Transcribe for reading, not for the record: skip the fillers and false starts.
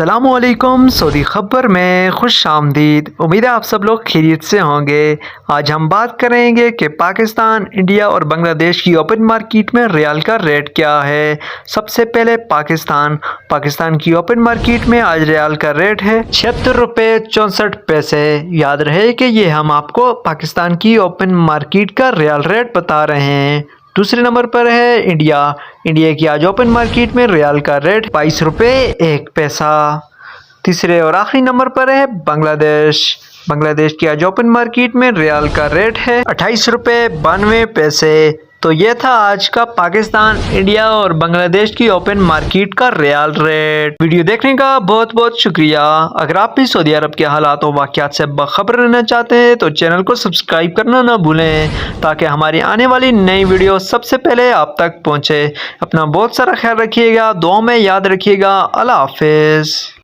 अस्सलामुअलैकुम। सऊदी खबर में खुश आमदीद। उम्मीद है आप सब लोग खैरियत से होंगे। आज हम बात करेंगे कि पाकिस्तान, इंडिया और बांग्लादेश की ओपन मार्केट में रियाल का रेट क्या है। सबसे पहले पाकिस्तान की ओपन मार्केट में आज रियाल का रेट है 76 रुपये 64 पैसे। याद रहे कि ये हम आपको पाकिस्तान की ओपन मार्केट का रियाल रेट बता रहे हैं। दूसरे नंबर पर है इंडिया की आज ओपन मार्केट में रियाल का रेट 22 रुपये 1 पैसा। तीसरे और आखिरी नंबर पर है बांग्लादेश की आज ओपन मार्केट में रियाल का रेट है 28 रुपये 92 पैसे। तो ये था आज का पाकिस्तान, इंडिया और बांग्लादेश की ओपन मार्केट का रियाल रेट। वीडियो देखने का बहुत बहुत शुक्रिया। अगर आप भी सऊदी अरब के हालात और वाक़यात से बाखबर रहना चाहते हैं तो चैनल को सब्सक्राइब करना ना भूलें, ताकि हमारी आने वाली नई वीडियो सबसे पहले आप तक पहुँचे। अपना बहुत सारा ख्याल रखिएगा, दुआ में याद रखिएगा। अल्लाह हाफिज़।